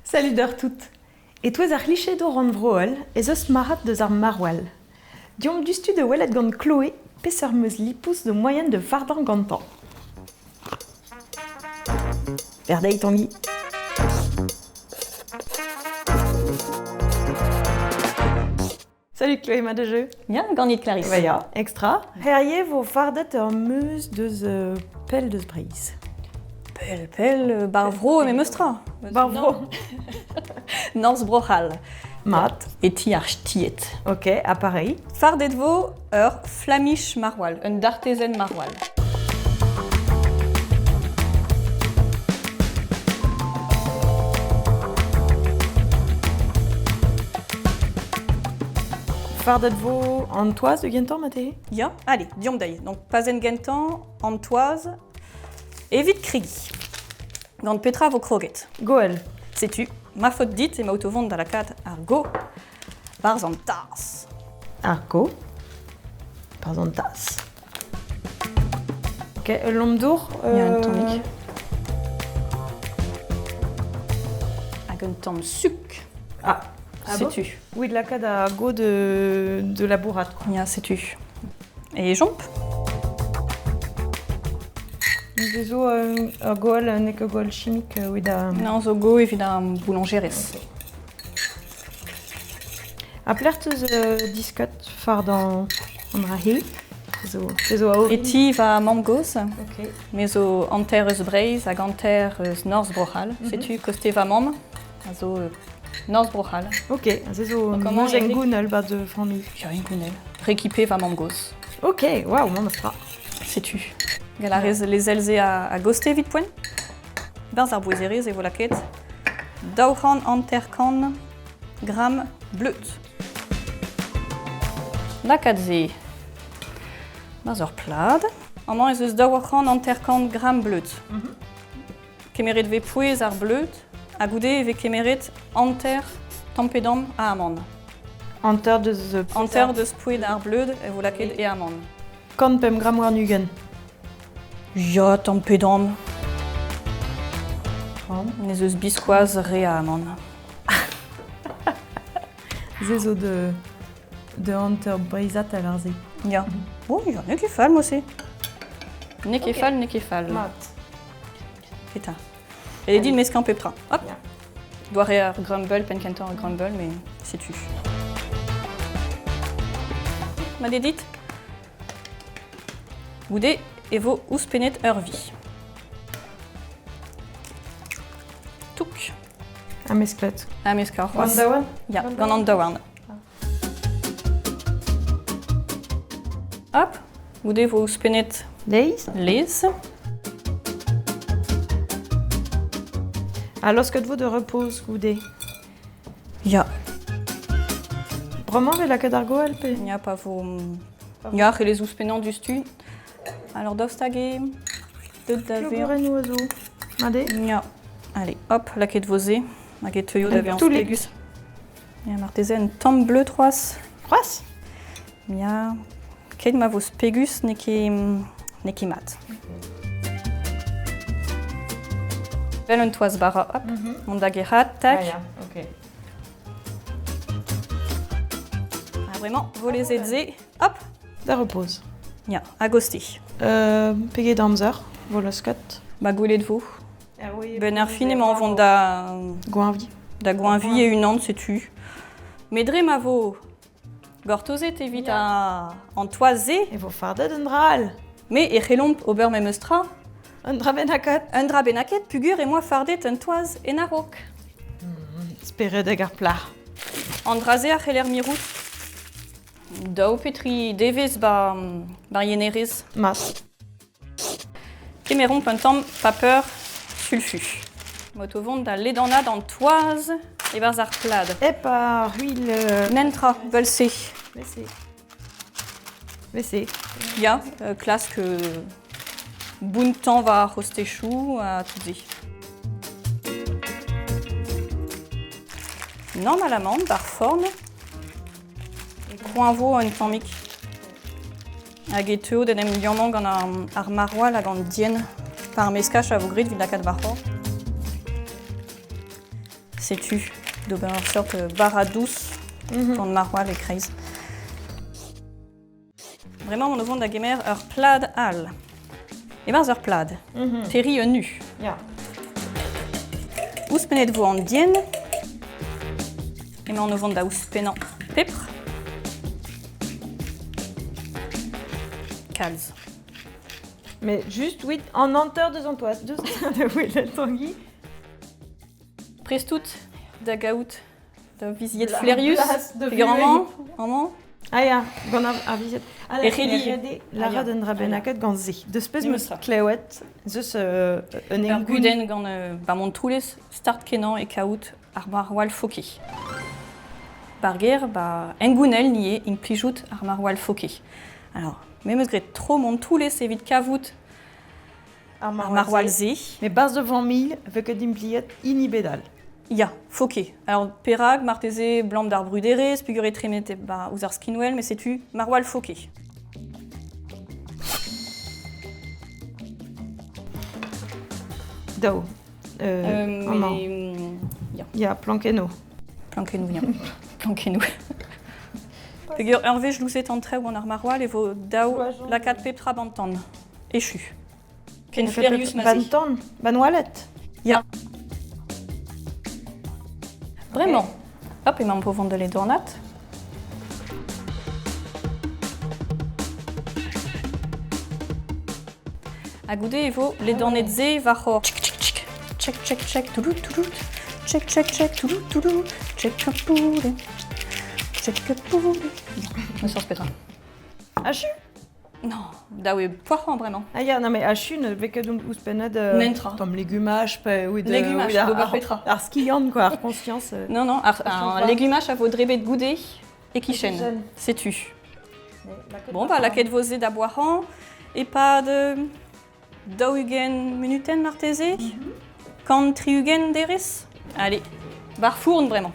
Salut toutes. Et toi ar cliché d'Oran Vroel, et eus marat de ar marwal. Diom du stu de welet gant Chloé, pesser meus lipous de moyenne de fardan gantan. Verdei Tanguy. Salut Chloé, ma de jeu. Bien, Garnier de Clarisse. Vaya, extra. Herrier vos fardet ur meus de pelle de brise. Pelle, Barvro et Memestra. Bravo. Norsbrochal. Mat. Et Tiarchtiet. Ok, appareil. Fardet vo Flamish Marwal, un d'artisan Marwal. Fardet vo Antoise de Gentan, Maté. Ja, allez, diom daï. Donc, Pazen Gentan, Antoise, et vite Krigi. Gant Petra vo kroget. Goël. Sais-tu, ma faute dite et ma autovont dans la carte Argo, Barzantas. Arco. Pardon, tasse. Ok, l'omdour. Il y a un tonique. Agentam suc. Ah, Sais-tu. oui, de la cade à go de la bourrade, quoi. Ja, sais-tu. Et jomp. Des os, goël, n'est que goël chimique, oui, da. Non, zo go évidemment boulangeres. A plerteuse discut far dans Andrahi. Des os à ouvrir. Et ti va mamgos, Ok. mais zo anter eus breiz hag anter eus norsbrochal. Sais-tu, koste va mam, a zo norsbrochal. Ok, des os Donc, comment mange on goun alba de famille. Ja, un gounel. Réquipé va mamgos. Ok, waouh, maman sera. Sais-tu. Galarez les elze à goste vite point. Benz ar bouezerez et volaket. Dauchan anterkan gram bleut. Nakadze. Benz ar plad. Amant ez eus dauchan anterkan gram bleut. Kemeret ve pouez ar bleut. A goude ve kemeret anter tampedam a amand. Anter de the. Anter deus pouez ar bleut et volaket et amand. Quand pem gram war nugen. Ja, tampedam. Ram. Nez eus biskoaz re a amand. Des os de Hunter brisat à l'arze. Ja. Bon, ja, ne ket fall, moi aussi. Ne ket fall, ne ket fall. Mat. Feta. Et dit le mescan peptra. Hop. Bien. Doire ar grumble, penkentor ar grumble, mais sais-tu. Ma dédite. Goudé et vos ouspenet ur vi. Touk. Un mesclette. A mescar. Wandawan. Ja, gant an daouarn. Hop. Goudé vos ouspenet Leis. les. A lorsque de vous de repose, goudé. Ja. Vraiment, avec la cadargo, elle peut. Ja, pa vos... Ja, et les ouspenants du stu. Alors, dostage. De daver. Flogore un oiseau. Madé. Ja. Allez, hop, la quête vosée. La quête toyo d'aver en Tous les- spégus. Ja, martézen, tom bleu 3. Croisse. Ja. Quel ma vos spégus neki mat. Belle un toise barra, hop. Mon daguerrat, tac. ok. Ah, vraiment, vous les aides. Hop. Da repose. Ja, agosti. Pegé d'amzer. Voloscot. Ma goulet de vous. Ah oui. Ben ar finement vont da... Goinvi. Da goinvi et une ante, sais-tu. Medre ma vo. Gortozé t'évite à entoiser. Et vos fardet un dral. Mais et relomp au beurre memestra. Un drabenakat. Un drap benaket, pugur et moi fardet un toise et narok. Spéré de garplar. Andrazé a reler mirout. Dao petri devez bar yenerez. Mas. Kemeron pentam pas peur sulfu. Motovond da ledanad en toise et barzar plad. Et par huile. Nentra, belcé. Laissez. Laissez. Ja, classe que bon temps va hoster chou à tout Normalement, par forme, coin vo une formique. Hag e teo den em liammant gant ar maroal hag an dien par meskach a vo grit vid lakaat varc'hor. sais-tu, de une sorte barra douce, dans le maroilles et craze. Vraiment, mon ovon da gemer plad al. Et ben, plad. Terry nu. Ja. Ouspenet vo an dien. Et mon ovon da ouspenant pepre. Calze. Mais juste, oui, en enteur de Antoine, de Willet Tanguy. Prestout da gaout da viziet La Flerius. place de Figurement, moment. Ah ja, gant a vizet. E c'heli. Lara d'un drabenaket gant ze. Deus pez meus Neustra. klewet, zeus un Ur engun. guden gant mon troulez start kenan e kaout ar maroal foke. Barger, engounel nie in plijout ar maroal foke. Alors, meus gret tro mon troulez evit kavout ar maroal ze. Mais bas de 20 000, veket d'impliet inibedal. Ya, foke. Alors, perag, marteze, blanc d'ar brudere, spugure tremet ouz ar skinwell, mais sais-tu, maroal foke. Dao. Ya, plankeno. Plankenou, viens. Plankenou. Figure Hervé, je loussais en trait ou en armaroil et vos dao la 4 petra bantan. Échu. Ken Flerius masé. Bantan, banwalet. Ya. Vraiment. Hop, et m'en pour vendre les dornates. À goûter, il faut les dornettes zé, vachor. Check, check, check, toulout, toulout. Check, check, check, toulout, toulout. Check, poulet. Check, poulet. Me sors Petra. Hachu? Non, daoué, poiron vraiment. Ah ya, non mais hachu ne veket ouspened... Nentra. Tom légumage, ou de... Légumage, oui, d'ober Petra. Ar skiant, quoi, ar conscience. Non, non, un légumage à vos drébés de goudé et qui chaîne. Sais-tu. Bon, bah, la quête vosée d'aboiran et pas de... Daugen minuten martésé. Quand triugen deres. Allez, barfourne vraiment.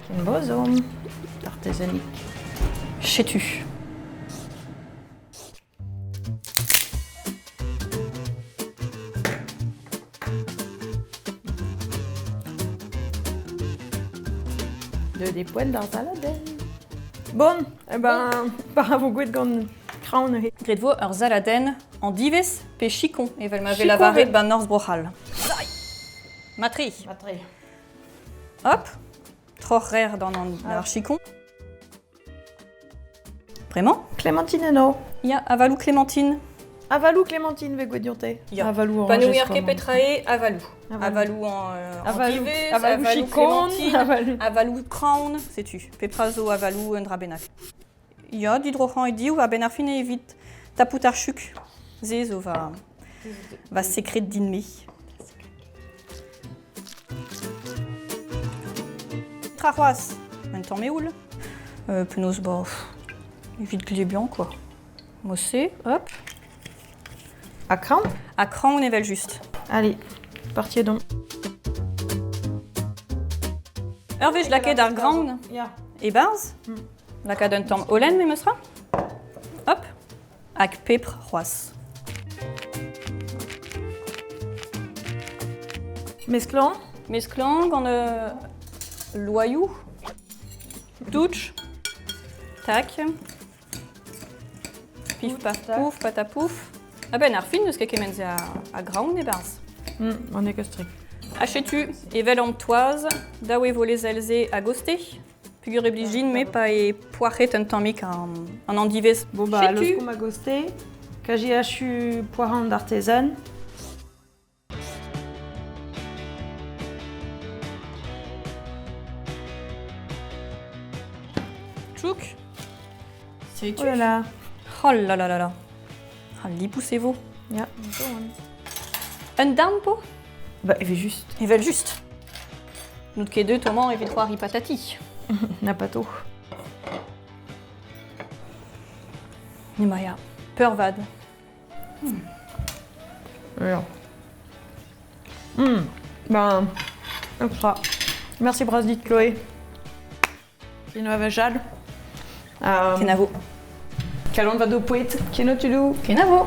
Une bosome artésanique. Sais-tu. Des poils dans la laden. Bon, eh ben, par avou gouet gant crown he. Gretvo ur zaladen en dives pe chicon. Evel ma Chicon, velavarret ouais. ban North Brochal. Matri. Matre. Hop. Trop rare dans leur chicon. Vraiment. Clémentine no. Il y a avalou clémentine. Avalou Clémentine ve gouedionte. Ya. Avalou Panouiarke petrae avalou. Avalou. Avalou en Avalou. dives, Avalou avalou chicon. clémentine. Avalou. Avalou crown, sais-tu. Peprazo avalou un drabenak. Il y a d'hydrohan et diou, a benarfine et vite. Tapoutar chuk. Zezo va sécrète d'inmé. Traroas. Maintenant méoul. Penos bof. Vite glébian quoi. Mossé, hop. À crown? À cran on ével juste. Allez, partiez donc. Hervé, je laquais d'ar grand Ya. et baz. La cas d'un temps Olen, mais me sera. Hop. Avec pepre roas. Mesclant. Mesclang en loyou. Touch. Tac. Pif paf pouf, patapouf. Ah ben, arfine, nous ce qu'est menze à grand et baz. On est que strict. Achètes-tu evel en toise, daoué volé zelzé à gosté. Figure obligine, mais pas et poiret un temps mic en endives. Bon bah, le scum agosté, KGHU poirin d'artisan. Tchouk. C'est Oh là là. Oh là là là là. Ah, l'ipoussez-vous. Ya. Un dampo. Bah, il fait juste. Ils veulent juste. Nous qui deux, Thomas, et trois ripatati. N'a pas tout. Nimaya. Peur-vad. Alors. Ben, extra. Merci Brasdit Chloé. Kino Avajal. Kenavo. Calon va do poète. Kino Tulou. Kenavo.